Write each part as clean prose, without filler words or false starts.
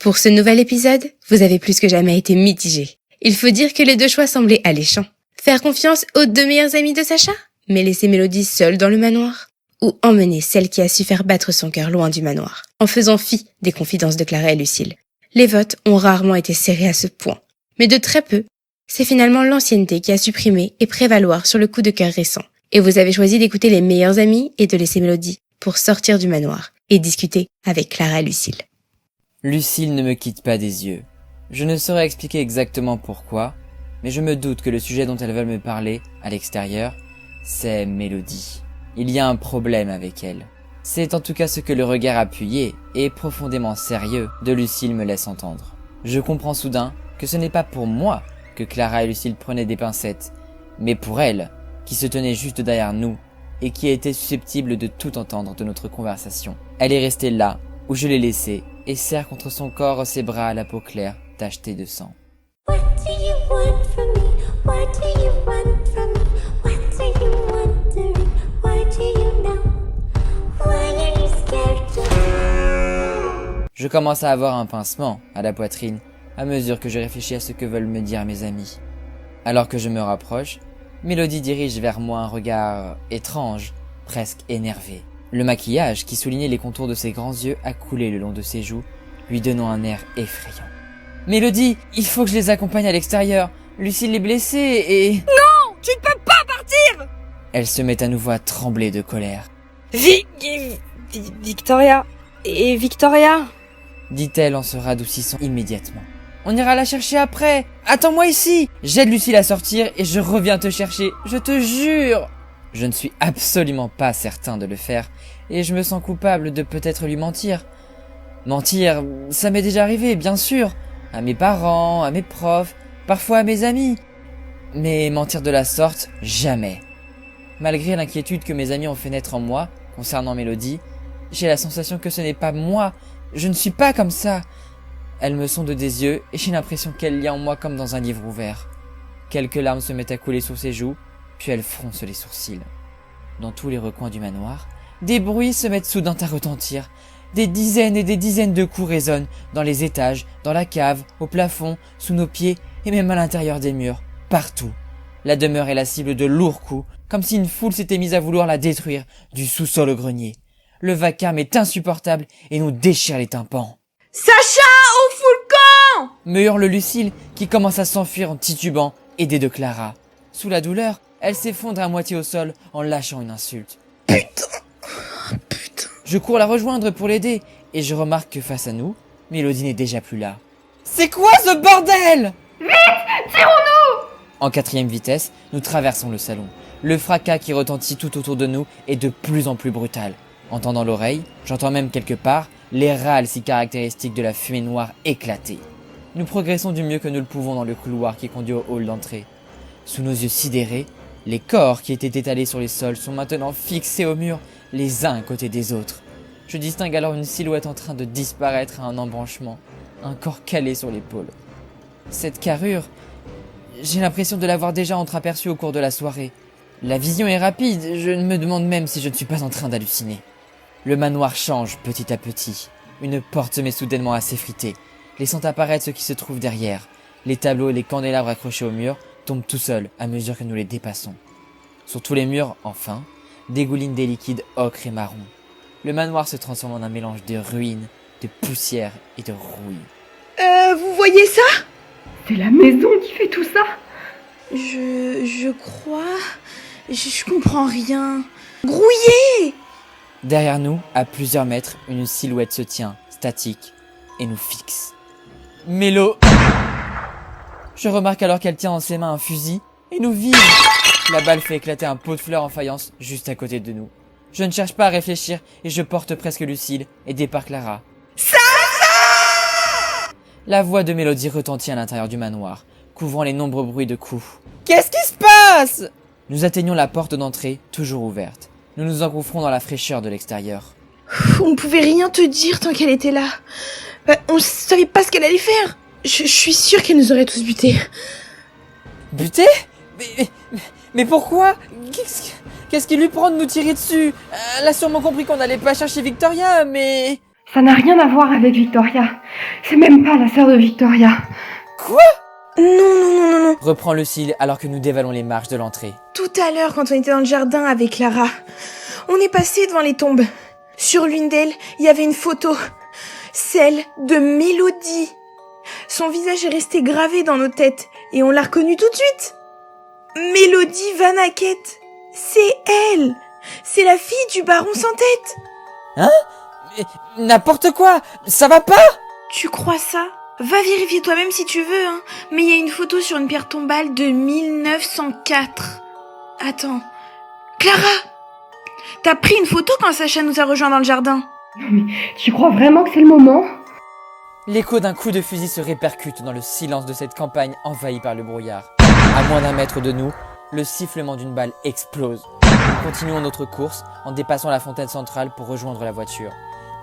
Pour ce nouvel épisode, vous avez plus que jamais été mitigé. Il faut dire que les deux choix semblaient alléchants. Faire confiance aux deux meilleures amies de Sacha, mais laisser Mélodie seule dans le manoir, ou emmener celle qui a su faire battre son cœur loin du manoir, en faisant fi des confidences de Clara et Lucille. Les votes ont rarement été serrés à ce point, mais de très peu, c'est finalement l'ancienneté qui a supprimé et prévaloir sur le coup de cœur récent. Et vous avez choisi d'écouter les meilleures amies et de laisser Mélodie pour sortir du manoir et discuter avec Clara et Lucille. Lucille ne me quitte pas des yeux. Je ne saurais expliquer exactement pourquoi, mais je me doute que le sujet dont elles veulent me parler, à l'extérieur, c'est Mélodie. Il y a un problème avec elle. C'est en tout cas ce que le regard appuyé et profondément sérieux de Lucille me laisse entendre. Je comprends soudain que ce n'est pas pour moi que Clara et Lucille prenaient des pincettes, mais pour elle, qui se tenait juste derrière nous et qui était susceptible de tout entendre de notre conversation. Elle est restée là, où je l'ai laissée, et serre contre son corps ses bras à la peau claire, tachetée de sang. What do you want from me? What do you want from me? What are you wondering? Why do you know? Why are you scared to know? Je commence à avoir un pincement à la poitrine à mesure que je réfléchis à ce que veulent me dire mes amis. Alors que je me rapproche, Mélodie dirige vers moi un regard étrange, presque énervé. Le maquillage qui soulignait les contours de ses grands yeux a coulé le long de ses joues, lui donnant un air effrayant. « Mélodie, il faut que je les accompagne à l'extérieur. Lucille est blessée et... » « Non, tu ne peux pas partir !» Elle se met à nouveau à trembler de colère. « Victoria... Et Victoria ?» dit-elle en se radoucissant immédiatement. « On ira la chercher après. Attends-moi ici. J'aide Lucille à sortir et je reviens te chercher. Je te jure !» Je ne suis absolument pas certain de le faire et je me sens coupable de peut-être lui mentir. Mentir, ça m'est déjà arrivé, bien sûr. À mes parents, à mes profs, parfois à mes amis. Mais mentir de la sorte, jamais. Malgré l'inquiétude que mes amis ont fait naître en moi, concernant Mélodie, j'ai la sensation que ce n'est pas moi. Je ne suis pas comme ça. Elle me sonde des yeux et j'ai l'impression qu'elle lit en moi comme dans un livre ouvert. Quelques larmes se mettent à couler sur ses joues, puis elle fronce les sourcils. Dans tous les recoins du manoir, des bruits se mettent soudain à retentir. Des dizaines et des dizaines de coups résonnent dans les étages, dans la cave, au plafond, sous nos pieds et même à l'intérieur des murs, partout. La demeure est la cible de lourds coups, comme si une foule s'était mise à vouloir la détruire, du sous-sol au grenier. Le vacarme est insupportable et nous déchire les tympans. « Sacha, au full camp !» me hurle Lucille, qui commence à s'enfuir en titubant, aidée de Clara. Sous la douleur, elle s'effondre à moitié au sol en lâchant une insulte. Putain. Je cours la rejoindre pour l'aider, et je remarque que face à nous, Mélodie n'est déjà plus là. C'est quoi ce bordel ? Vite, tirons-nous ! En 4e vitesse, nous traversons le salon. Le fracas qui retentit tout autour de nous est de plus en plus brutal. En tendant l'oreille, j'entends même quelque part les râles si caractéristiques de la fumée noire éclater. Nous progressons du mieux que nous le pouvons dans le couloir qui conduit au hall d'entrée. Sous nos yeux sidérés, les corps qui étaient étalés sur les sols sont maintenant fixés au mur, les uns à côté des autres. Je distingue alors une silhouette en train de disparaître à un embranchement, un corps calé sur l'épaule. Cette carrure, j'ai l'impression de l'avoir déjà entreaperçue au cours de la soirée. La vision est rapide, je me demande même si je ne suis pas en train d'halluciner. Le manoir change petit à petit. Une porte se met soudainement à s'effriter, laissant apparaître ce qui se trouve derrière. Les tableaux et les candélabres accrochés au mur tombent tout seuls à mesure que nous les dépassons. Sur tous les murs, enfin, dégoulinent des liquides ocre et marron. Le manoir se transforme en un mélange de ruines, de poussière et de rouille. Vous voyez ça? C'est la maison qui fait tout ça. Je crois... Je comprends rien. Grouillé! Derrière nous, à plusieurs mètres, une silhouette se tient, statique, et nous fixe. Mélo! Je remarque alors qu'elle tient dans ses mains un fusil, et nous vise. La balle fait éclater un pot de fleurs en faïence juste à côté de nous. Je ne cherche pas à réfléchir, et je porte presque Lucille, aidée par Clara. Sacha! La voix de Mélodie retentit à l'intérieur du manoir, couvrant les nombreux bruits de coups. Qu'est-ce qui se passe? Nous atteignons la porte d'entrée, toujours ouverte. Nous nous engouffrons dans la fraîcheur de l'extérieur. On pouvait rien te dire tant qu'elle était là. On savait pas ce qu'elle allait faire. Je suis sûre qu'elle nous aurait tous butés. Butés? Mais pourquoi? Qu'est-ce qui lui prend de nous tirer dessus? Elle a sûrement compris qu'on n'allait pas chercher Victoria, mais... Ça n'a rien à voir avec Victoria. C'est même pas la sœur de Victoria. Non. Reprend Lucille alors que nous dévalons les marches de l'entrée. Tout à l'heure, quand on était dans le jardin avec Clara, on est passé devant les tombes. Sur l'une d'elles, il y avait une photo. Celle de Mélodie. Son visage est resté gravé dans nos têtes et on l'a reconnue tout de suite. Mélodie Van Hackett. C'est elle. C'est la fille du baron sans tête. Mais n'importe quoi, ça va pas? Tu crois ça? Va vérifier toi-même si tu veux, hein. Mais il y a une photo sur une pierre tombale de 1904. Attends. Clara! T'as pris une photo quand Sacha nous a rejoints dans le jardin? Non mais, tu crois vraiment que c'est le moment? L'écho d'un coup de fusil se répercute dans le silence de cette campagne envahie par le brouillard. À moins d'un mètre de nous, le sifflement d'une balle explose. Nous continuons notre course en dépassant la fontaine centrale pour rejoindre la voiture.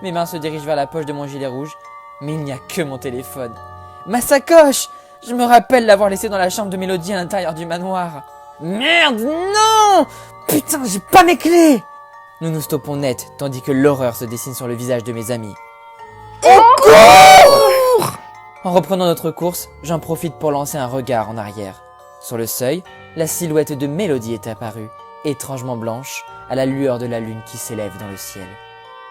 Mes mains se dirigent vers la poche de mon gilet rouge, mais il n'y a que mon téléphone. Ma sacoche! Je me rappelle l'avoir laissée dans la chambre de Mélodie à l'intérieur du manoir. Merde, non! Putain, j'ai pas mes clés! Nous nous stoppons net, tandis que l'horreur se dessine sur le visage de mes amis. En reprenant notre course, j'en profite pour lancer un regard en arrière. Sur le seuil, la silhouette de Mélodie est apparue, étrangement blanche, à la lueur de la lune qui s'élève dans le ciel.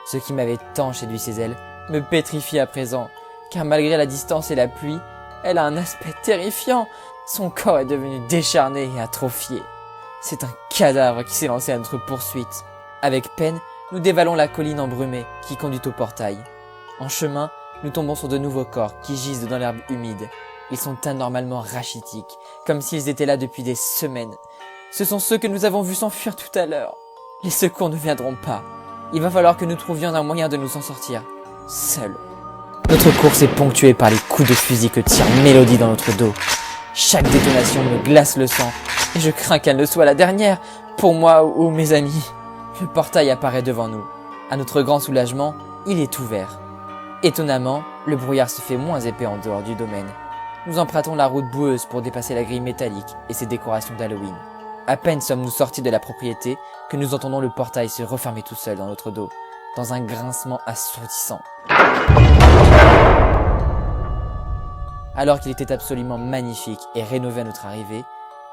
Ce qui m'avait tant séduit chez elle me pétrifie à présent, car malgré la distance et la pluie, elle a un aspect terrifiant. Son corps est devenu décharné et atrophié. C'est un cadavre qui s'est lancé à notre poursuite. Avec peine, nous dévalons la colline embrumée qui conduit au portail. En chemin, nous tombons sur de nouveaux corps qui gisent dans l'herbe humide. Ils sont anormalement rachitiques, comme s'ils étaient là depuis des semaines. Ce sont ceux que nous avons vus s'enfuir tout à l'heure. Les secours ne viendront pas. Il va falloir que nous trouvions un moyen de nous en sortir, seuls. Notre course est ponctuée par les coups de fusil que tire Mélodie dans notre dos. Chaque détonation me glace le sang, et je crains qu'elle ne soit la dernière, pour moi ou mes amis. Le portail apparaît devant nous. À notre grand soulagement, il est ouvert. Étonnamment, le brouillard se fait moins épais en dehors du domaine. Nous empruntons la route boueuse pour dépasser la grille métallique et ses décorations d'Halloween. À peine sommes-nous sortis de la propriété que nous entendons le portail se refermer tout seul dans notre dos, dans un grincement assourdissant. Alors qu'il était absolument magnifique et rénové à notre arrivée,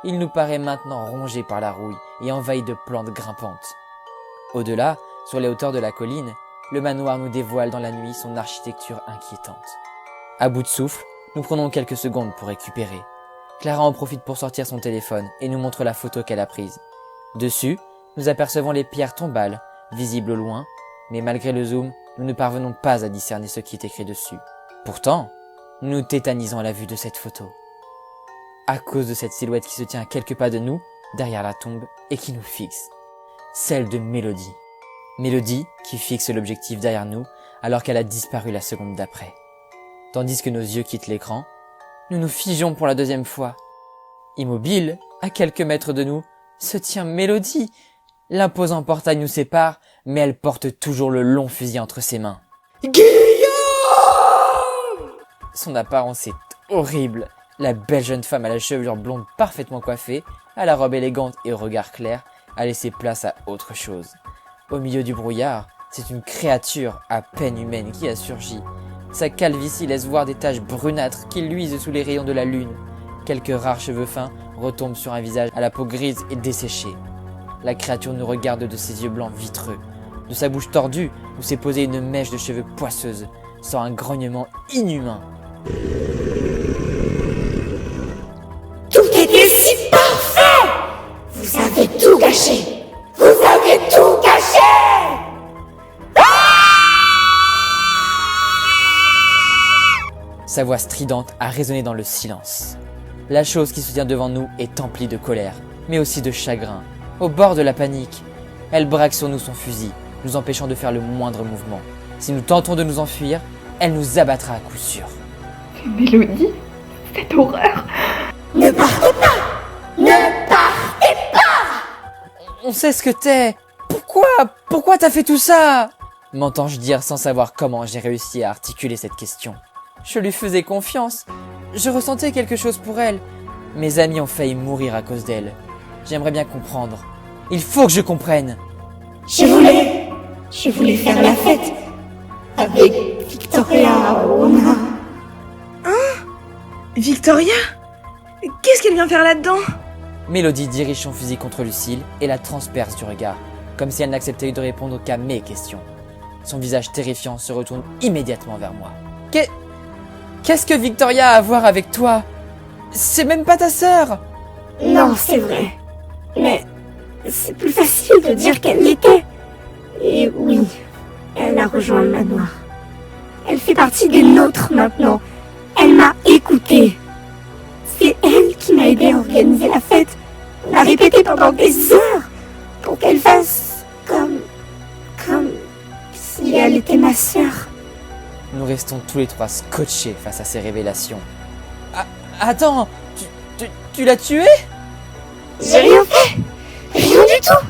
il nous paraît maintenant rongé par la rouille et envahi de plantes grimpantes. Au-delà, sur les hauteurs de la colline, le manoir nous dévoile dans la nuit son architecture inquiétante. À bout de souffle, nous prenons quelques secondes pour récupérer. Clara en profite pour sortir son téléphone et nous montre la photo qu'elle a prise. Dessus, nous apercevons les pierres tombales, visibles au loin, mais malgré le zoom, nous ne parvenons pas à discerner ce qui est écrit dessus. Pourtant, nous nous tétanisons à la vue de cette photo. À cause de cette silhouette qui se tient à quelques pas de nous, derrière la tombe, et qui nous fixe. Celle de Mélodie. Mélodie qui fixe l'objectif derrière nous alors qu'elle a disparu la seconde d'après. Tandis que nos yeux quittent l'écran, nous nous figeons pour la deuxième fois. Immobile, à quelques mètres de nous, se tient Mélodie. L'imposant portail nous sépare, mais elle porte toujours le long fusil entre ses mains. Son apparence est horrible. La belle jeune femme à la chevelure blonde parfaitement coiffée, à la robe élégante et au regard clair, a laissé place à autre chose. Au milieu du brouillard, c'est une créature à peine humaine qui a surgi. Sa calvitie laisse voir des taches brunâtres qui luisent sous les rayons de la lune. Quelques rares cheveux fins retombent sur un visage à la peau grise et desséchée. La créature nous regarde de ses yeux blancs vitreux. De sa bouche tordue, où s'est posée une mèche de cheveux poisseuse, sort un grognement inhumain. Tout était si parfait! Vous avez tout gâché! Vous avez tout gâché! Sa voix stridente a résonné dans le silence. La chose qui se tient devant nous est emplie de colère, mais aussi de chagrin. Au bord de la panique, elle braque sur nous son fusil, nous empêchant de faire le moindre mouvement. Si nous tentons de nous enfuir, elle nous abattra à coup sûr. C'est Mélodie? Cette horreur! Ne partez pas! Ne partez pas! On sait ce que t'es. Pourquoi t'as fait tout ça? M'entends-je dire sans savoir comment j'ai réussi à articuler cette question. Je lui faisais confiance. Je ressentais quelque chose pour elle. Mes amis ont failli mourir à cause d'elle. J'aimerais bien comprendre. Il faut que je comprenne. Je voulais faire la fête. Avec Victoria, on a... Victoria? Qu'est-ce qu'elle vient faire là-dedans? Mélodie dirige son fusil contre Lucille et la transperce du regard, comme si elle n'acceptait de répondre qu'à mes questions. Son visage terrifiant se retourne immédiatement vers moi. Qu'est-ce que Victoria a à voir avec toi? C'est même pas ta sœur! Non, c'est vrai. Mais c'est plus facile de dire qu'elle l'était. Et oui, elle a rejoint le manoir. Elle fait partie des nôtres maintenant. Elle m'a écoutée. C'est elle qui m'a aidé à organiser la fête. On a répété pendant des heures pour qu'elle fasse comme si elle était ma sœur. Nous restons tous les trois scotchés face à ces révélations. Ah, attends, tu l'as tuée? J'ai rien fait. Rien du tout.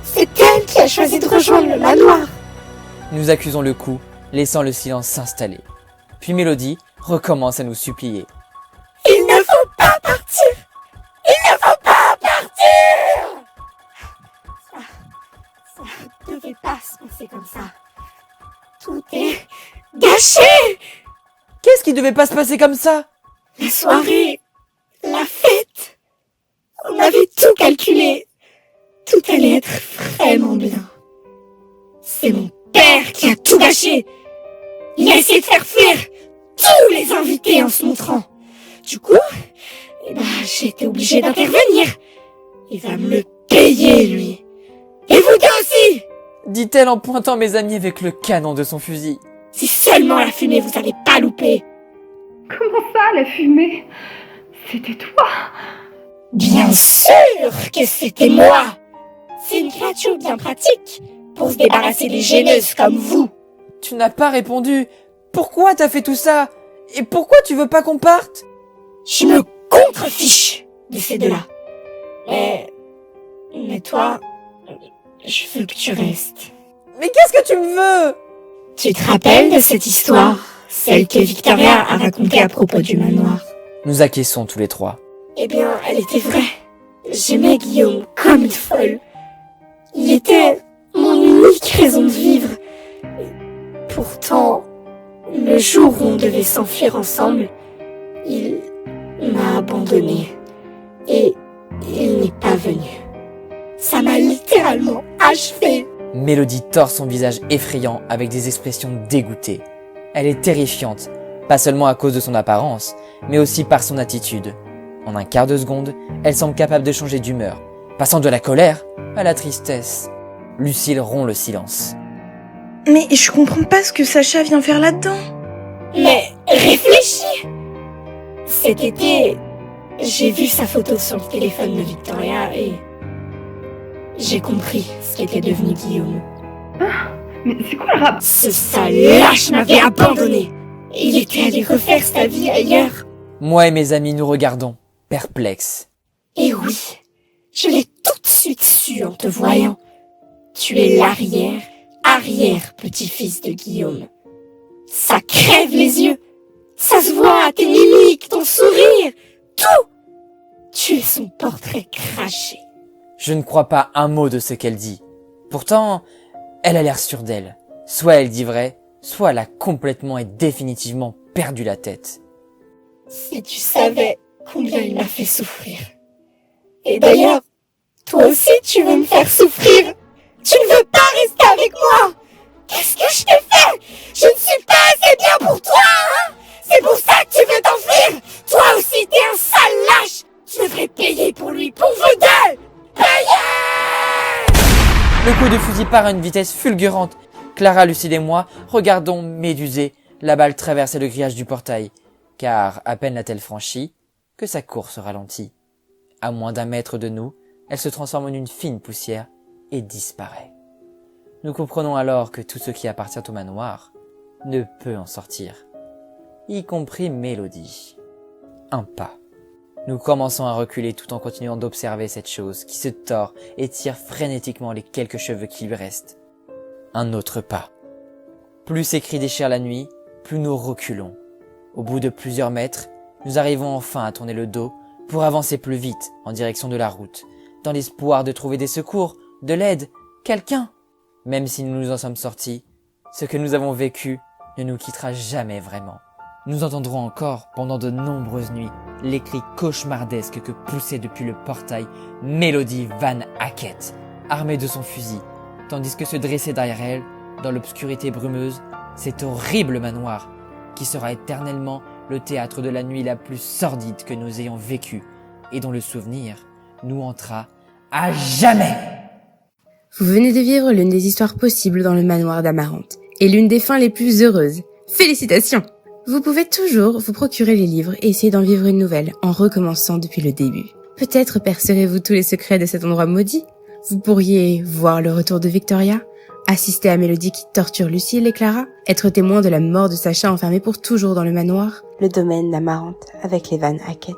C'est elle qui a choisi de rejoindre le manoir. Nous accusons le coup, laissant le silence s'installer. Puis Mélodie recommence à nous supplier. Il ne faut pas partir. Il ne faut pas partir. Ça devait pas se passer comme ça. Tout est gâché. Qu'est-ce qui devait pas se passer comme ça? La soirée, la fête. On avait tout calculé. Tout allait être vraiment bien. C'est mon père qui a tout gâché. Il a essayé de faire fuir tous les invités en se montrant. Du coup, j'ai été obligée d'intervenir. Il va me le payer, lui. Et vous deux aussi! Dit-elle en pointant mes amis avec le canon de son fusil. Si seulement la fumée vous avait pas loupé. Comment ça, la fumée? C'était toi? Bien sûr que c'était moi. C'est une créature bien pratique pour se débarrasser des gêneuses comme vous. Tu n'as pas répondu. Pourquoi t'as fait tout ça? Et pourquoi tu veux pas qu'on parte? Je me contrefiche de ces deux-là. Mais toi, je veux que tu restes. Mais qu'est-ce que tu me veux? Tu te rappelles de cette histoire? Celle que Victoria a racontée à propos du manoir. Nous acquiesçons tous les trois. Eh bien, elle était vraie. J'aimais Guillaume comme une folle. Il était mon unique raison de vivre. Et pourtant, le jour où on devait s'enfuir ensemble, il m'a abandonnée. Et il n'est pas venu. Ça m'a littéralement achevé. Mélodie tord son visage effrayant avec des expressions dégoûtées. Elle est terrifiante, pas seulement à cause de son apparence, mais aussi par son attitude. En un quart de seconde, elle semble capable de changer d'humeur, passant de la colère à la tristesse. Lucille rompt le silence. Mais je comprends pas ce que Sacha vient faire là-dedans. Mais réfléchis. Cet été, j'ai vu sa photo sur le téléphone de Victoria et j'ai compris ce qu'était devenu Guillaume. Mais c'est quoi le rap? Ce sale lâche m'avait abandonné. Il était allé refaire sa vie ailleurs. Moi et mes amis nous regardons, perplexes. Et oui, je l'ai tout de suite su en te voyant. Tu es l'arrière petit-fils de Guillaume. Ça crève les yeux. Ça se voit à tes mimiques, ton sourire, tout. Tu es son portrait craché. Je ne crois pas un mot de ce qu'elle dit. Pourtant, elle a l'air sûre d'elle. Soit elle dit vrai, soit elle a complètement et définitivement perdu la tête. Si tu savais combien il m'a fait souffrir. Et d'ailleurs, toi aussi tu veux me faire souffrir. Tu ne veux pas rester avec moi. Qu'est-ce que je t'ai fait? Je ne suis pas assez bien pour toi, hein? C'est pour ça que tu veux t'enfuir. Toi aussi t'es un sale lâche. Tu devrais payer pour lui, pour vous deux. Payez! Le coup de fusil part à une vitesse fulgurante. Clara, Lucille et moi regardons médusés la balle traverser le grillage du portail. Car à peine l'a-t-elle franchi que sa course ralentit. À moins d'un mètre de nous, elle se transforme en une fine poussière et disparaît. Nous comprenons alors que tout ce qui appartient au manoir ne peut en sortir, y compris Mélodie. Un pas. Nous commençons à reculer tout en continuant d'observer cette chose qui se tord et tire frénétiquement les quelques cheveux qui lui restent. Un autre pas. Plus ces cris déchirent la nuit, plus nous reculons. Au bout de plusieurs mètres, nous arrivons enfin à tourner le dos pour avancer plus vite en direction de la route, dans l'espoir de trouver des secours, de l'aide, quelqu'un. Même si nous nous en sommes sortis, Ce que nous avons vécu ne nous quittera jamais vraiment. Nous entendrons encore, pendant de nombreuses nuits, les cris cauchemardesques que poussait depuis le portail Melody Van Hackett, armée de son fusil, tandis que se dressait derrière elle, dans l'obscurité brumeuse, cet horrible manoir, qui sera éternellement le théâtre de la nuit la plus sordide que nous ayons vécue, et dont le souvenir nous hantera à jamais. Vous venez de vivre l'une des histoires possibles dans le manoir d'Amarante, et l'une des fins les plus heureuses. Félicitations! Vous pouvez toujours vous procurer les livres et essayer d'en vivre une nouvelle en recommençant depuis le début. Peut-être percerez-vous tous les secrets de cet endroit maudit. Vous pourriez voir le retour de Victoria, assister à Mélodie qui torture Lucille et Clara, être témoin de la mort de Sacha enfermé pour toujours dans le manoir, le domaine d'Amarante avec les Van Hackett.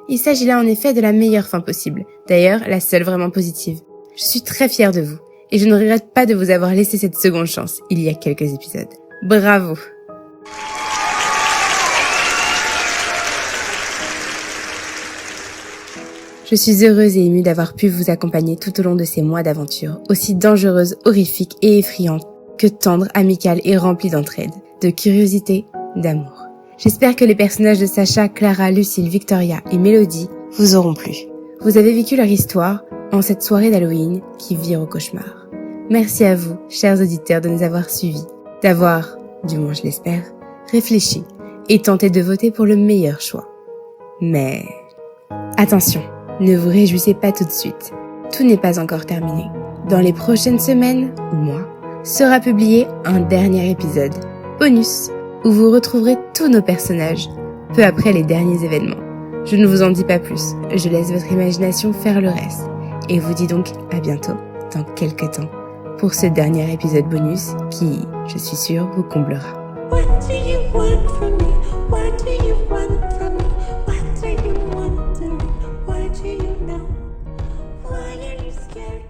Il s'agit là en effet de la meilleure fin possible, d'ailleurs la seule vraiment positive. Je suis très fière de vous, et je ne regrette pas de vous avoir laissé cette seconde chance il y a quelques épisodes. Bravo! Je suis heureuse et émue d'avoir pu vous accompagner tout au long de ces mois d'aventure, aussi dangereuses, horrifiques et effrayantes que tendres, amicales et remplies d'entraide, de curiosité, d'amour. J'espère que les personnages de Sacha, Clara, Lucille, Victoria et Mélodie vous auront plu. Vous avez vécu leur histoire en cette soirée d'Halloween qui vire au cauchemar. Merci à vous, chers auditeurs, de nous avoir suivis, d'avoir, du moins je l'espère, réfléchi et tenté de voter pour le meilleur choix. Mais attention! Ne vous réjouissez pas tout de suite. Tout n'est pas encore terminé. Dans les prochaines semaines ou mois, sera publié un dernier épisode, bonus, où vous retrouverez tous nos personnages, peu après les derniers événements. Je ne vous en dis pas plus, je laisse votre imagination faire le reste, et vous dis donc à bientôt, dans quelques temps, pour ce dernier épisode bonus qui, je suis sûre, vous comblera. What do you want from me? What do you want from me? What are you wondering? What do you know? Why are you scared?